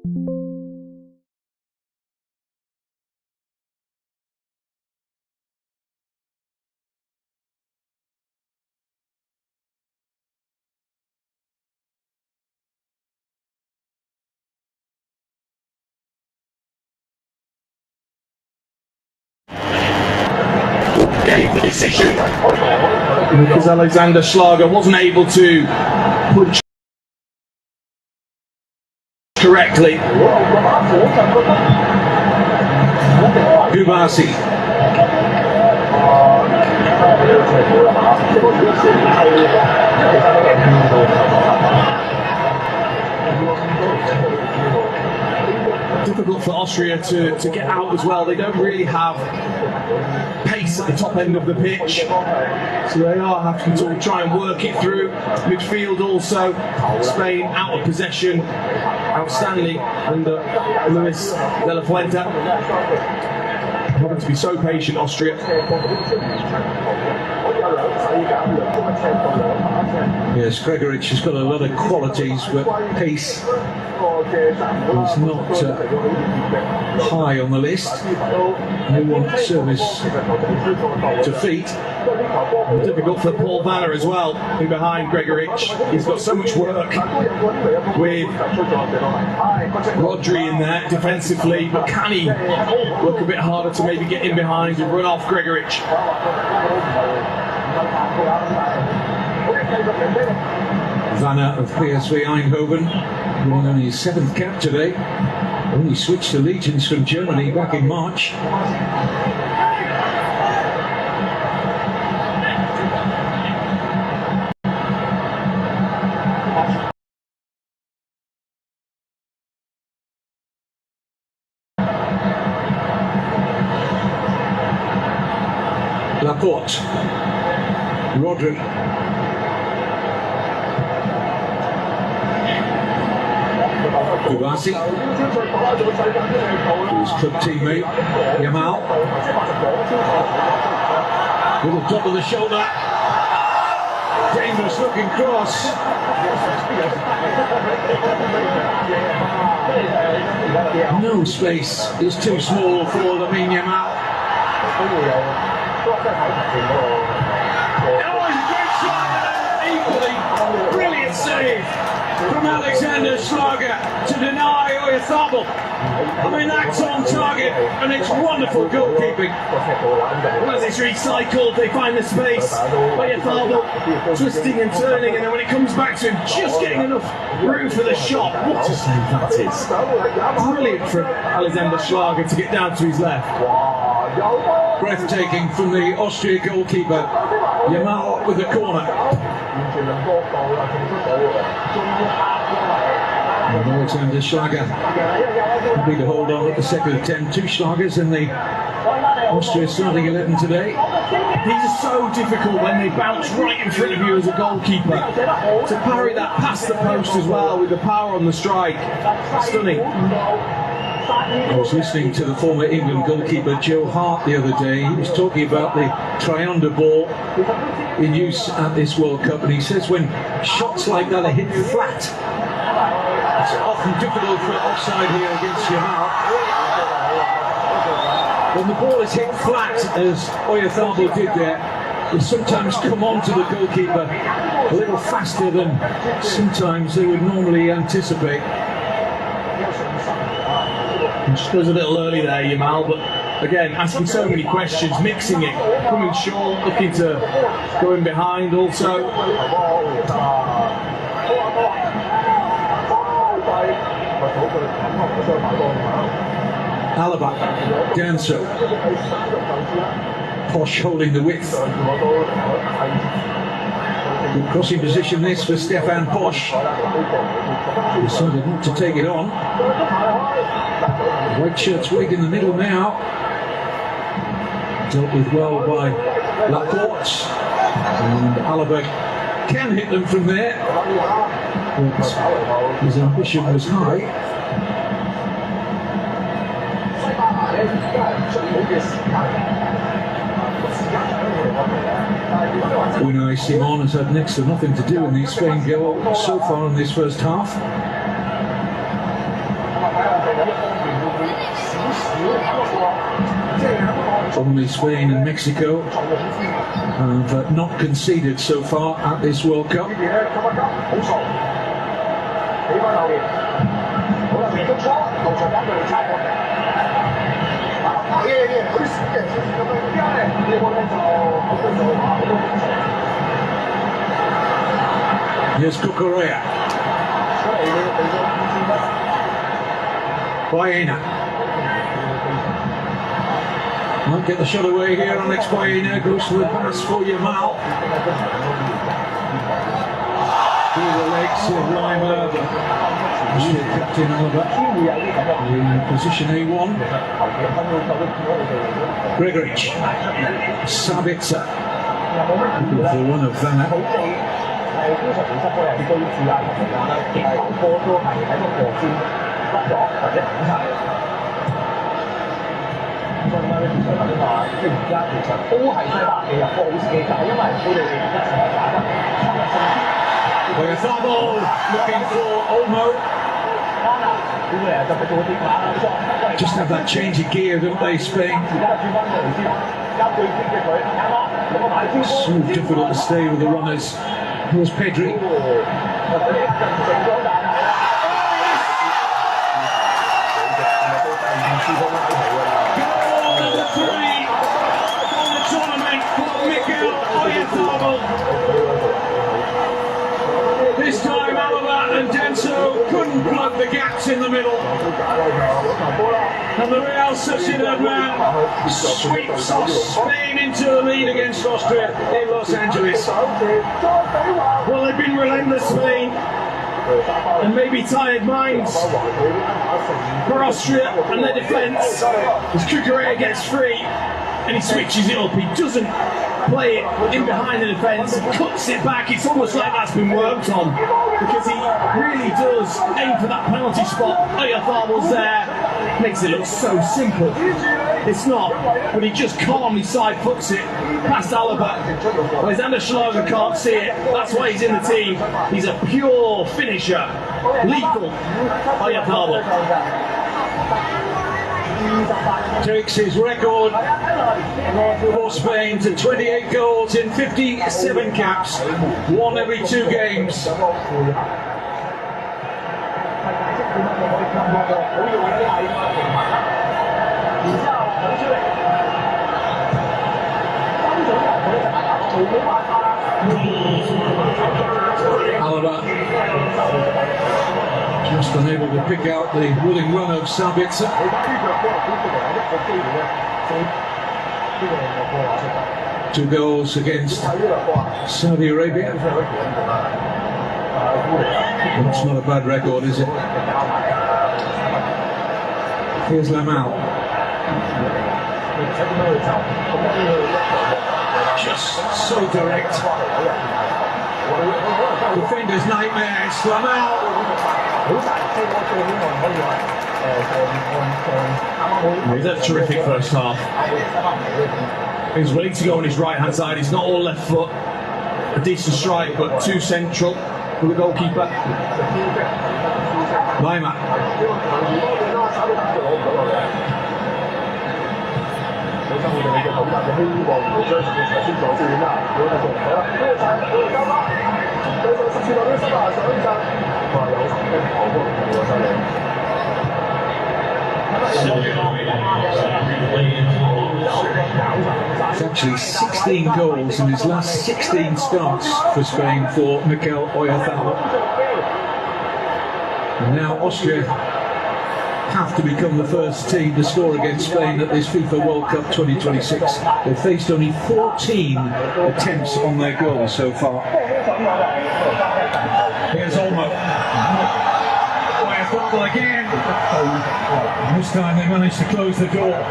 The decision because Alexander Schlager wasn't able to punch correctly. Gubasi. Difficult for Austria to get out as well. They don't really have pace at the top end of the pitch, so they are having to try and work it through. Midfield also, Spain out of possession, outstanding under Luis de la Fuente. Having to be so patient, Austria. Yes, Gregorich has got a lot of qualities, but pace is not high on the list. They want service to feet. Difficult for Paul Vanner as well, in behind Gregorich. He's got so much work with Rodri in there defensively, but can he work a bit harder to maybe get in behind and run off Gregorich? Vanner of PSV Eindhoven, winning only his 7th cap today. Only switched allegiance from Germany back in March. Laporte, Rodri, Gubasi, his club teammate Yamal, little top of the shoulder, dangerous looking cross. No space is too small for Lamine Yamal. Oh, it's a great shot, equally brilliant save from Alexander Schlager to deny Oyarzabal. I mean, that's on target, and it's wonderful goalkeeping. As it's recycled, they find the space. Oyarzabal twisting and turning, and then when it comes back to him, just getting enough room for the shot. What a save that is. Brilliant for Alexander Schlager to get down to his left. Breathtaking from the Austria goalkeeper. Yamal with the corner. And Alexander Schlager happy to hold on at the second attempt. 2 Schlagers in the Austria starting 11 today. These are so difficult when they bounce right in front of you as a goalkeeper. To parry that past the post as well with the power on the strike. Stunning. I was listening to the former England goalkeeper Joe Hart the other day. He was talking about the Trianda ball in use at this World Cup, and he says when shots like that are hit flat, it's often difficult for offside here against Yamal. When the ball is hit flat, as Oyarzabal did there, they sometimes come on to the goalkeeper a little faster than sometimes they would normally anticipate. Just goes a little early there, Yamal, but again, asking so many questions, mixing it, coming short, looking to go in behind also. Alaba, Danso, Posh holding the width. Good crossing position this for Stefan Posh. Decided not to take it on. White shirts wig in the middle now. Dealt with well by Laporte. And Alaba can hit them from there. But his ambition was high. Unai Simon has had next to nothing to do in the Spain goal so far in this first half. Only Spain and Mexico have not conceded so far at this World Cup. Here's Cucurella. Baena. Might get the shot away here. Alex Baena goes to the pass for Yamal. Through the legs of Lima. Captain Oliver in position A1. Gregoric. Sabitzer. For one of Vanna. Oyarzábal looking for Olmo. Just have that change of gear, don't they, Spain? So difficult to stay with the runners. Here's Pedri. This time Alaba and Denso couldn't plug the gaps in the middle. And the Real Sociedad man sweeps Spain into the lead against Austria in Los Angeles. Well, they've been relentless, Spain, and maybe tired minds for Austria and their defence. As Cucurella gets free and he switches it up, he doesn't play it in behind the defence, cuts it back. It's almost like that's been worked on, because he really does aim for that penalty spot. Oyarzábal's there, makes it look so simple. It's not, but he just calmly side foots it past Alaba. Alexander Schlager can't see it, that's why he's in the team. He's a pure finisher, lethal. Oyarzábal takes his record for Spain to 28 goals in 57 caps, one every 2 games. Alaba just unable to pick out the willing run of Sabitzer. 2 goals against Saudi Arabia. It's not a bad record, is it? Here's Lamal. Just so direct. Defender's nightmare. It's Lamal. He's had a terrific first half. He's ready to go on his right hand side. He's not all left foot. A decent strike, but too central for the goalkeeper. Lima. It's actually 16 goals in his last 16 starts for Spain for Mikel Oyarzábal. And now Austria have to become the first team to score against Spain at this FIFA World Cup 2026. They've faced only 14 attempts on their goals so far. Here's Olmo. Oyarzábal again. This time they managed to close the door.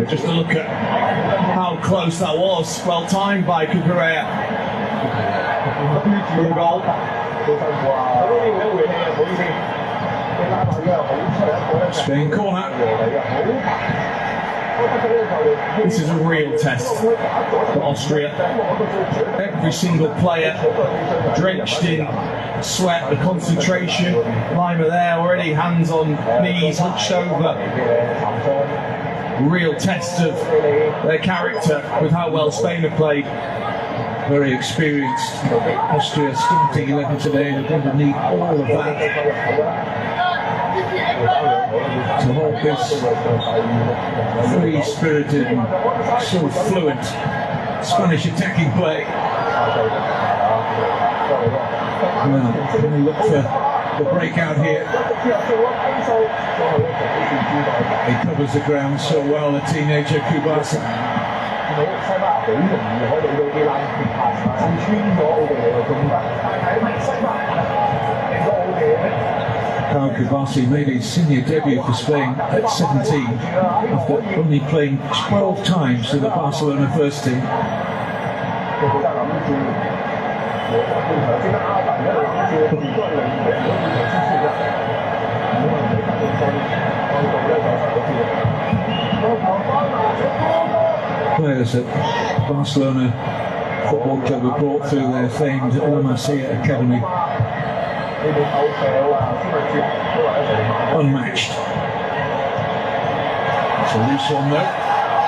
Just to look at how close that was, well timed by Cucurella. Good goal. Spain corner. This is a real test for Austria. Every single player drenched in sweat, the concentration. Lima there already, hands on knees, hunched over. Real test of their character with how well Spain have played. Very experienced Austria starting 11 today, and they're going to need all of that to hold this free-spirited and so fluent Spanish attacking play. Well, can we look for the breakout here? He covers the ground so well, the teenager Kubasi. Kyle Kubasi made his senior debut for Spain at 17 after only playing 12 times for the Barcelona first team. Players at Barcelona Football Club are brought through their famed La Masia Academy. Unmatched. It's a loose one though.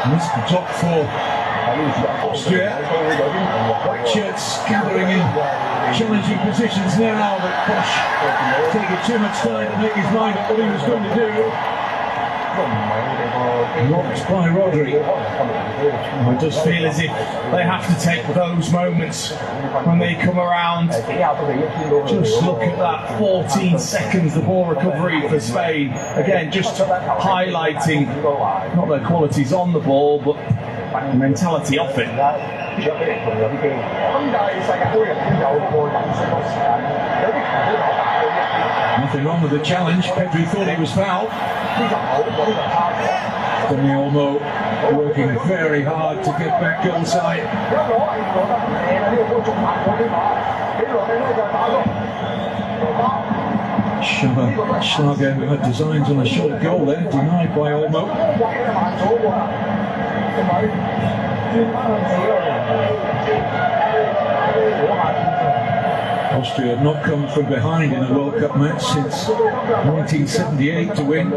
And this is the top for Austria. White shirts gathering in challenging positions now, but Bosch taking too much time to make his mind up what he was going to do. Blocked by Rodri. It does feel as if they have to take those moments when they come around. Just look at that 14 seconds, the ball recovery for Spain. Again, just highlighting not their qualities on the ball, but the mentality off it. Nothing wrong with the challenge. Pedri thought he was fouled. Demi Olmo working very hard to get back goal side. Schlager, who had designs on a short goal there, denied by Olmo. Austria have not come from behind in a World Cup match since 1978 to win.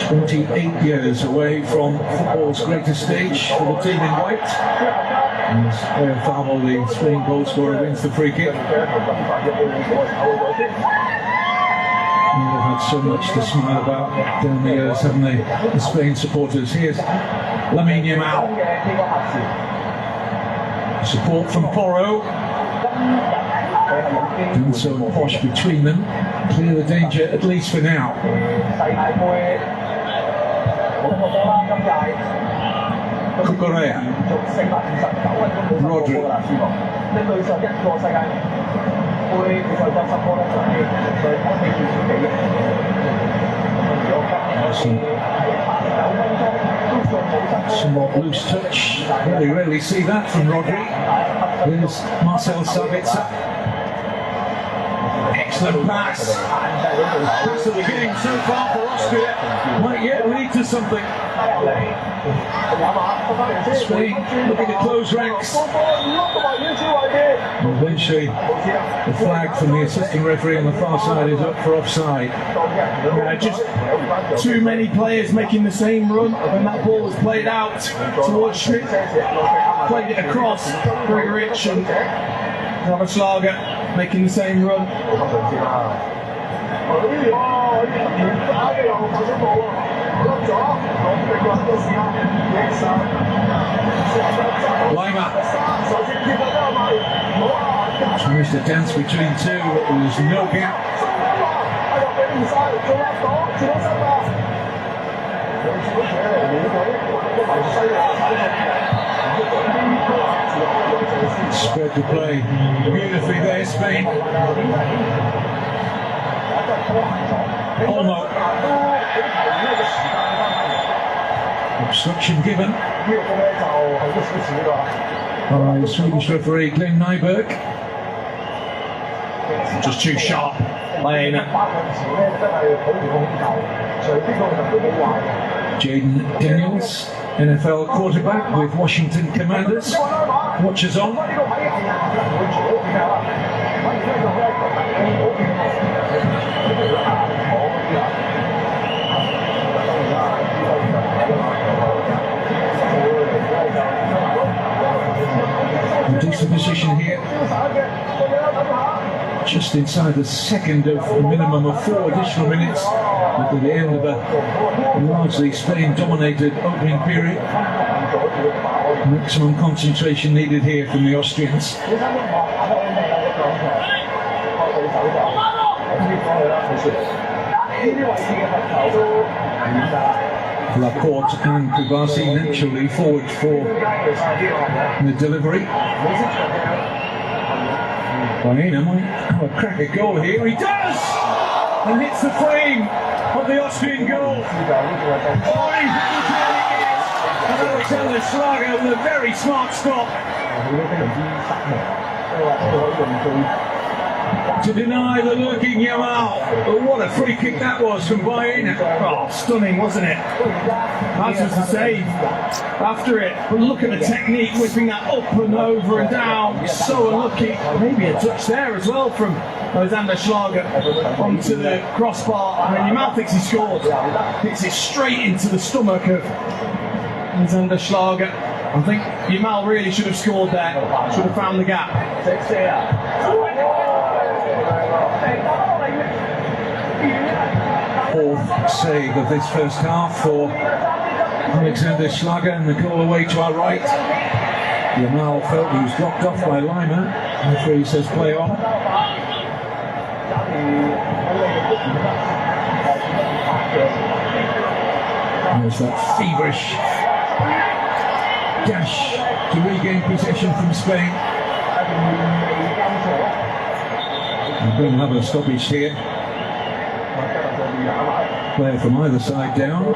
28 years away from football's greatest stage for the team in white. And Fabio, the Spain goal scorer, wins the free kick. They've had so much to smile about down the years, haven't they, the Spain supporters? Here's Lamine Yamal. Support from Porro. And so Posh between them. Clear the danger, at least for now. Cucurella. Rodri. Somewhat loose touch. Very rarely see that from Rodri. Here's Marcel Sabitzer. Excellent pass. Pass at the beginning so far for Austria. Might yet lead to something. Spain looking to close ranks. And eventually, the flag from the assistant referee on the far side is up for offside. Just too many players making the same run when that ball was played out towards Schmidt. Played it across Gregoritsch and Schlager making the same run. Lima. Managed to dance between two, but there was no gap. Spread the play beautifully there, Spain. Olmo. Obstruction given by Swedish referee Glenn Nyberg. Just too sharp by Aina. Jaden Daniels, NFL quarterback with Washington Commanders. Watchers on. A decent position here. Just inside the second of a minimum of 4 additional minutes at the end of a largely Spain-dominated opening period. Maximum concentration needed here from the Austrians. Laporte and Kubasi naturally forward for the delivery. Baena might have a crack at goal here. He does! And hits the frame of the Austrian goal. And Alexander Schlager with a very smart stop to deny the lurking Yamal. But what a free kick that was from Baena. Oh, stunning, wasn't it? That was the save after it. But look at the technique, whipping that up and over and down. So unlucky. Maybe a touch there as well from Alexander Schlager onto the crossbar. And then Yamal thinks he scored. Hits it straight into the stomach of Alexander Schlager. I think Yamal really should have scored there. Should have found the gap. Fourth save of this first half for Alexander Schlager, and the goal away to our right. Yamal felt he was dropped off by Lima. The referee says play on. There's that feverish dash to regain possession from Spain. We're going to have a stoppage here. Player from either side down.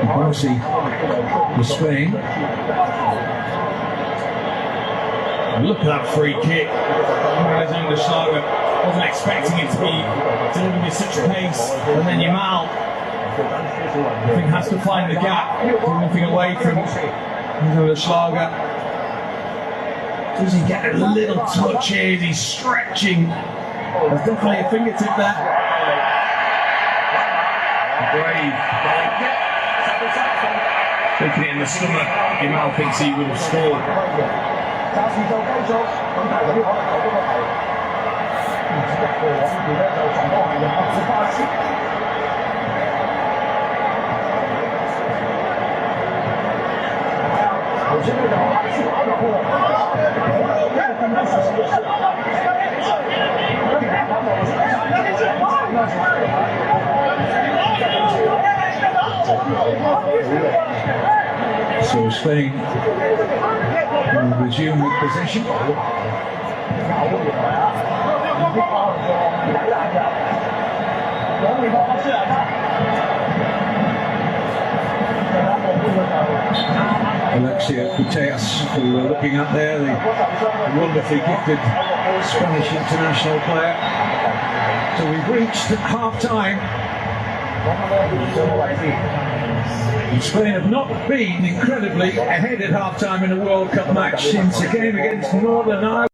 Barsi for Spain. Look at that free kick. Alexander Schlager wasn't expecting it to be delivered with such pace. And then Yamal, I think, has to find the gap. Nothing away from Alexander Schlager. Does he get a little touch here? He's stretching. There's definitely a fingertip there. Brave. Taking it in the stomach. Yamal thinks he would have scored. So Spain will resume with possession. Alexia Putellas, who we're looking at there, the wonderfully gifted Spanish international player. So we've reached half-time. Spain have not been incredibly ahead at half-time in a World Cup match since a game against Northern Ireland.